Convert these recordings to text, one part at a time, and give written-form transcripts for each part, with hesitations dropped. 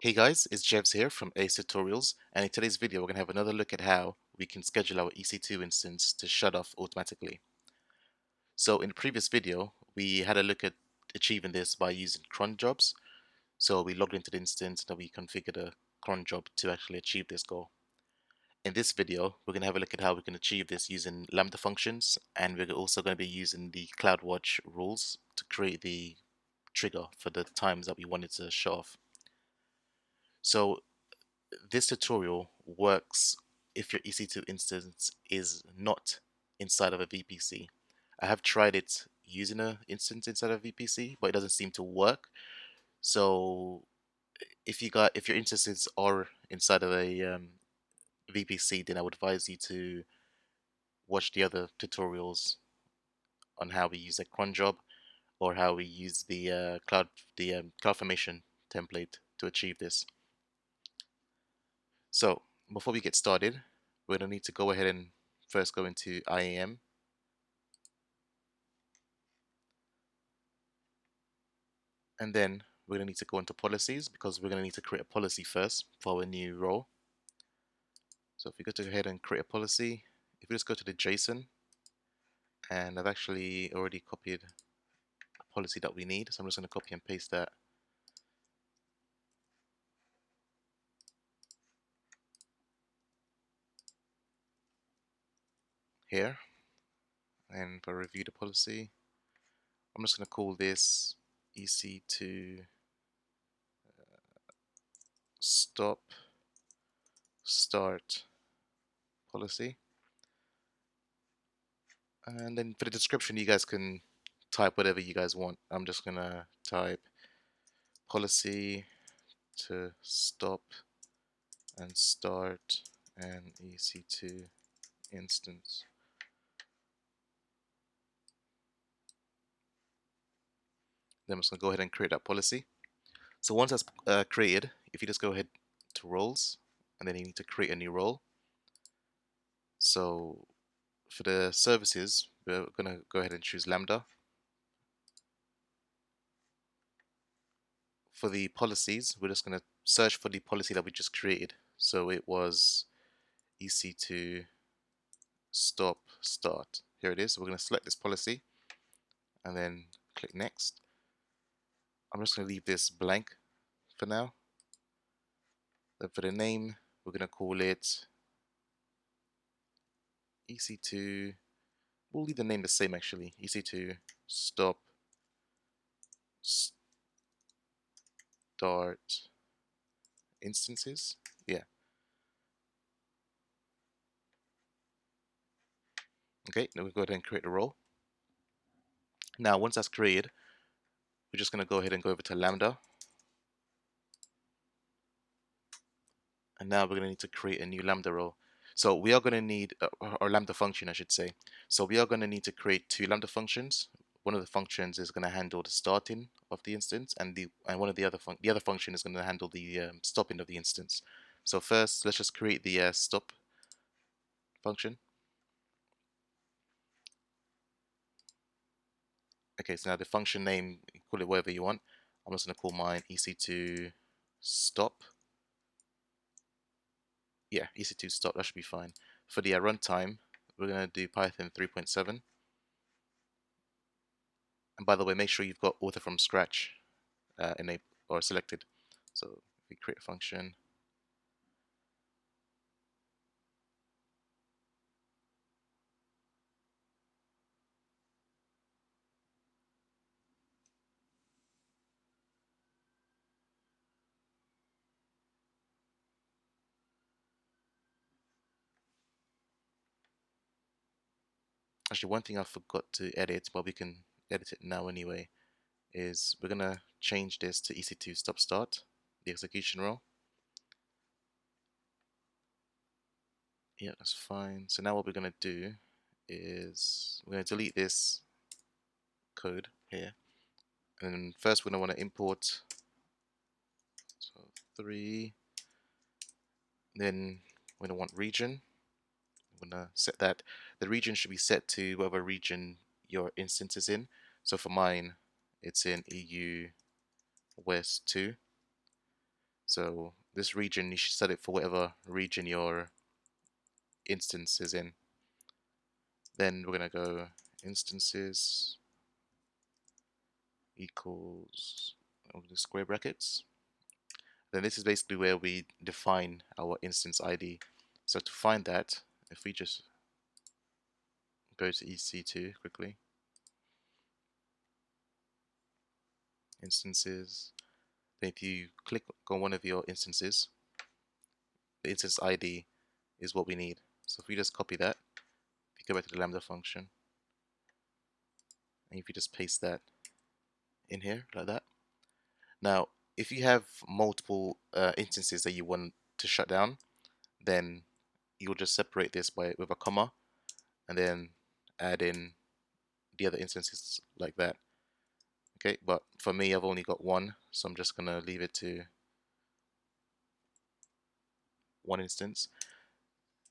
Hey guys, it's Jevs here from Ace Tutorials, and in today's video we're going to have another look at how we can schedule our EC2 instance to shut off automatically. So in the previous video we had a look at achieving this by using cron jobs. So we logged into the instance and we configured a cron job to actually achieve this goal. In this video we're going to have a look at how we can achieve this using Lambda functions, and we're also going to be using the Cloudwatch rules to create the trigger for the times that we wanted to shut off. So this tutorial works if your EC2 instance is not inside of a VPC. I have tried it using an instance inside of a VPC, but it doesn't seem to work. So if your instances are inside of a VPC, then I would advise you to watch the other tutorials on how we use a cron job or how we use the CloudFormation template to achieve this. So before we get started, we're going to need to go ahead and first go into IAM, and then we're going to need to go into policies because we're going to need to create a policy first for our new role. So if we go to ahead and create a policy, if we just go to the JSON, and I've actually already copied a policy that we need, so I'm just going to copy and paste that here. And if I review the policy, I'm just going to call this EC2 stop start policy. And then for the description, you guys can type whatever you guys want. I'm just going to type policy to stop and start an EC2 instance. Then I'm just going to go ahead and create that policy. So once that's created, if you just go ahead to roles, and then you need to create a new role. So for the services, we're going to go ahead and choose Lambda. For the policies, we're just going to search for the policy that we just created. So it was EC2 stop start. Here it is. We're going to select this policy and then click next. I'm just going to leave this blank for now. Then for the name, we're going to call it EC2. We'll leave the name the same actually. EC2 stop start instances. Yeah. Okay, now we go ahead and create a role. Now once that's created, we're just going to go ahead and go over to Lambda. And now we're going to need to create a new Lambda role. So we are going to need, or Lambda function I should say. So we are going to need to create two Lambda functions. One of the functions is going to handle the starting of the instance, and one of the other function is going to handle the stopping of the instance. So first, let's just create the stop function. Okay, so now the function name, call it whatever you want. I'm just going to call mine EC2 stop. Yeah, EC2 stop, that should be fine. For the runtime, we're going to do Python 3.7. And by the way, make sure you've got author from scratch enabled or selected. So if we create a function, actually one thing I forgot to edit, but we can edit it now anyway, is we're gonna change this to EC2 stop start, the execution role. Yeah, that's fine. So now what we're gonna do is we're gonna delete this code here, and then first we're gonna want to import so 3. Then we're gonna want region. We're gonna set that. The region should be set to whatever region your instance is in. So for mine, it's in EU West 2. So this region, you should set it for whatever region your instance is in. Then we're going to go instances equals the square brackets. Then this is basically where we define our instance ID. So to find that, if we just go to EC2 quickly, instances, then if you click on one of your instances, the instance ID is what we need. So if we just copy that, if you go back to the Lambda function, and if you just paste that in here like that. Now, if you have multiple instances that you want to shut down, then you'll just separate this with a comma, and then add in the other instances like that. Okay, but for me, I've only got one, so I'm just gonna leave it to one instance.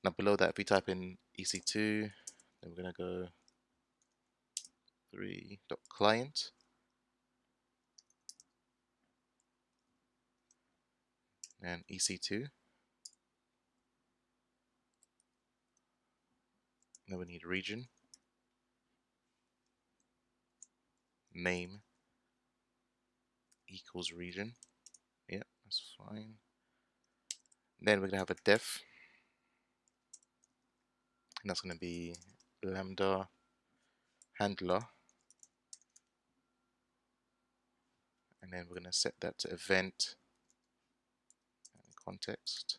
Now below that, if we type in EC2, then we're gonna go 3.client, and EC2. Then we need region, name equals region. Yeah, that's fine. Then we're gonna have a def, and that's gonna be lambda handler, and then we're gonna set that to event and context.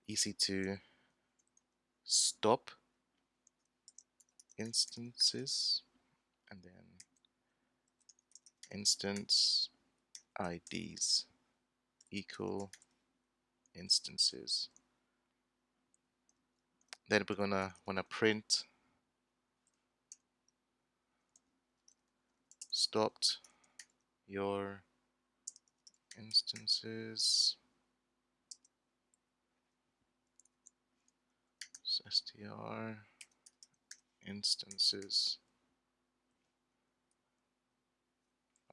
EC2 stop instances, and then instance IDs equal instances. Then we're gonna wanna print stopped your instances str instances.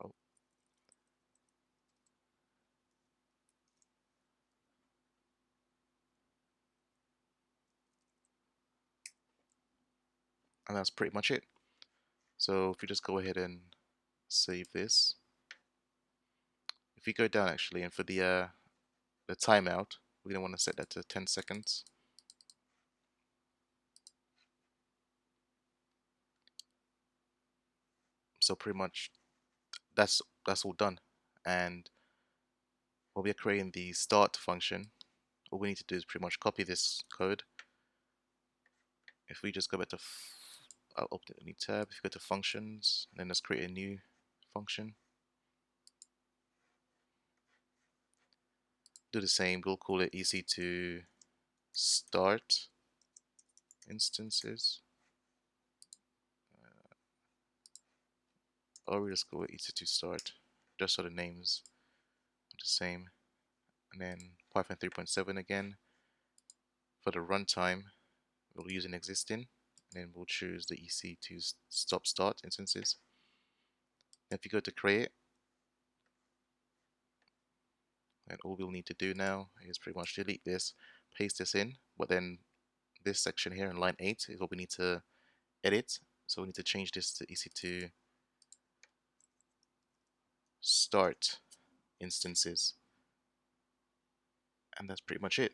Oh, and that's pretty much it. So if you just go ahead and save this, if you go down actually, and for the timeout, we're gonna want to set that to 10 seconds. So pretty much that's all done. And while we're creating the start function, all we need to do is pretty much copy this code. If we just go back to, I'll open a new tab. If you go to functions, and then let's create a new function. Do the same. We'll call it EC2 start instances, or we just call it EC2 start, just so the names are the same. And then Python 3.7 again. For the runtime, we'll use an existing, and then we'll choose the EC2 start instances. And if you go to create, and all we'll need to do now is pretty much delete this, paste this in, but then this section here in line 8 is what we need to edit. So we need to change this to EC2 start instances, and that's pretty much it.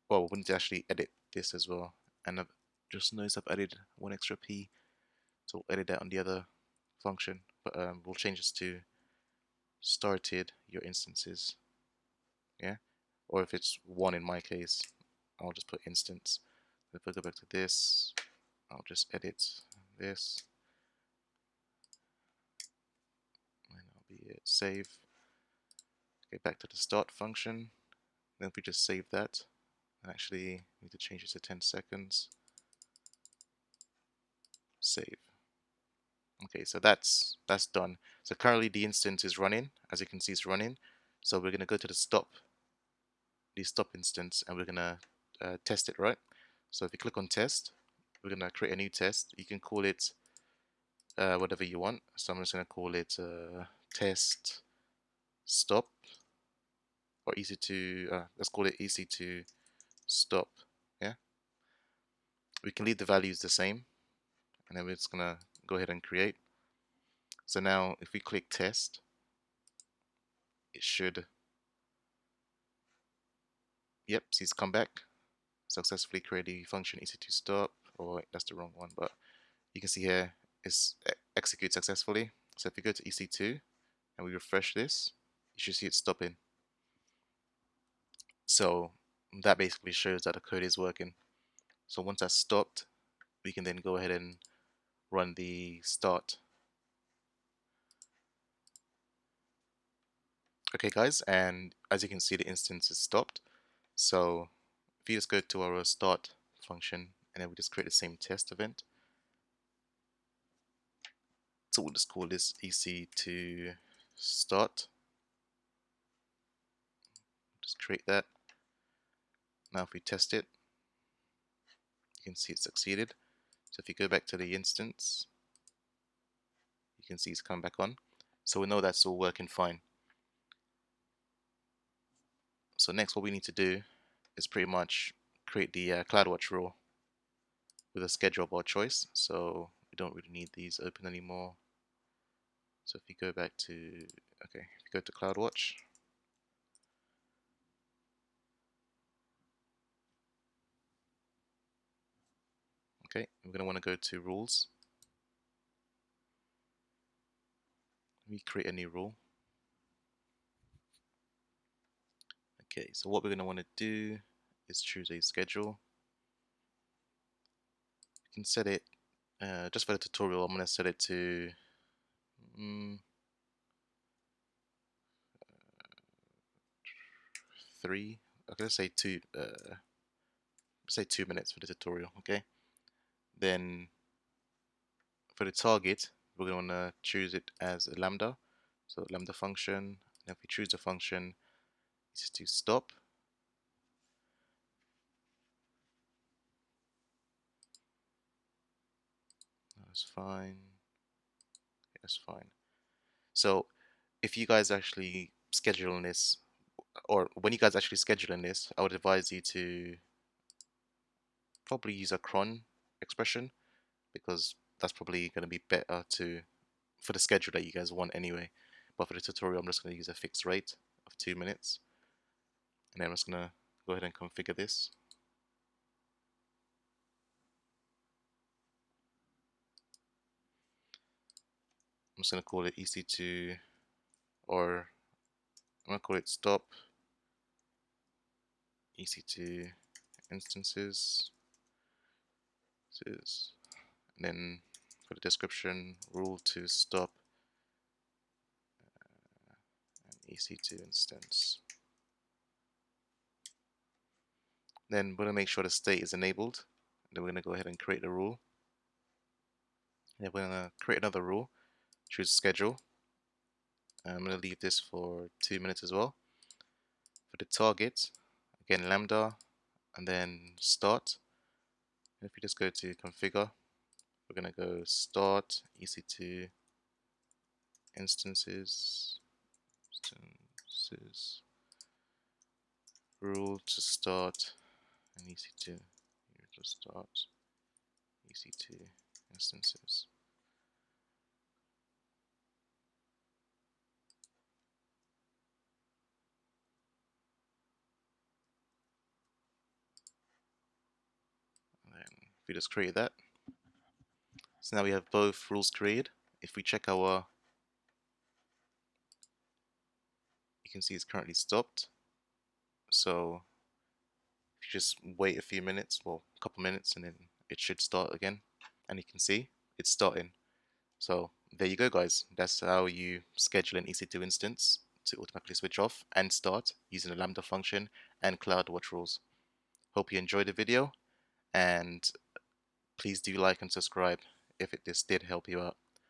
Well, we need to actually edit this as well, and I've just noticed I've added one extra p, so we'll edit that on the other function, but we'll change this to started your instances, yeah, or if it's one in my case, I'll just put instance. If I go back to this, I'll just edit this, and that'll be it. Save. Get back to the start function. Then if we just save that, actually need to change it to 10 seconds. Save. Okay, so that's done. So currently the instance is running. As you can see, it's running. So we're gonna go to the stop instance, and we're gonna test it, right? So if you click on test, we're gonna create a new test. You can call it whatever you want. So I'm just going to call it test stop, or EC2, let's call it EC2 stop. Yeah, we can leave the values the same, and then we're just going to go ahead and create. So now if we click test, it should, yep, see it's come back. Successfully create the function EC2 stop, or wait, that's the wrong one, but you can see here it's execute successfully. So if we go to EC2 and we refresh this, you should see it stopping. So that basically shows that the code is working. So once that's stopped, we can then go ahead and run the start. Okay guys, and as you can see the instance is stopped. So if you just go to our start function and then we just create the same test event. So we'll just call this EC2 start. Just create that. Now if we test it, you can see it succeeded. So if you go back to the instance, you can see it's come back on. So we know that's all working fine. So next what we need to do is pretty much create the CloudWatch rule with a schedule of our choice. So we don't really need these open anymore. So if you go back to, okay, if you go to CloudWatch, okay, we're going to want to go to rules. We create a new rule. Okay, so what we're going to want to do is choose a schedule. You can set it, just for the tutorial, I'm going to set it to 3. Okay, let's say 2. Say 2 minutes for the tutorial. Okay. Then for the target, we're going to want to choose it as a lambda. So lambda function. And if we choose the function, it's to stop. That's fine. That's fine. So if you guys actually scheduling this, or when you guys actually scheduling this, I would advise you to probably use a cron expression, because that's probably going to be better to for the schedule that you guys want anyway. But for the tutorial, I'm just going to use a fixed rate of 2 minutes, and then I'm just going to go ahead and configure this. I'm just going to call it EC2, or I'm going to call it stop EC2 instances, and then for the description, rule to stop an EC2 instance. Then we're going to make sure the state is enabled. Then we're going to go ahead and create the rule. And we're going to create another rule, choose schedule. I'm going to leave this for 2 minutes as well. For the target, again lambda, and then start. And if you just go to configure, we're going to go start EC2 instances, rule to start and EC2, here to start EC2 instances. And then if we just create that, so now we have both rules created. If we check our, you can see it's currently stopped. So if you just wait a few minutes, well, a couple minutes, and then it should start again. And you can see it's starting. So there you go, guys. That's how you schedule an EC2 instance to automatically switch off and start using the Lambda function and CloudWatch rules. Hope you enjoyed the video, and please do like and subscribe if this did help you out.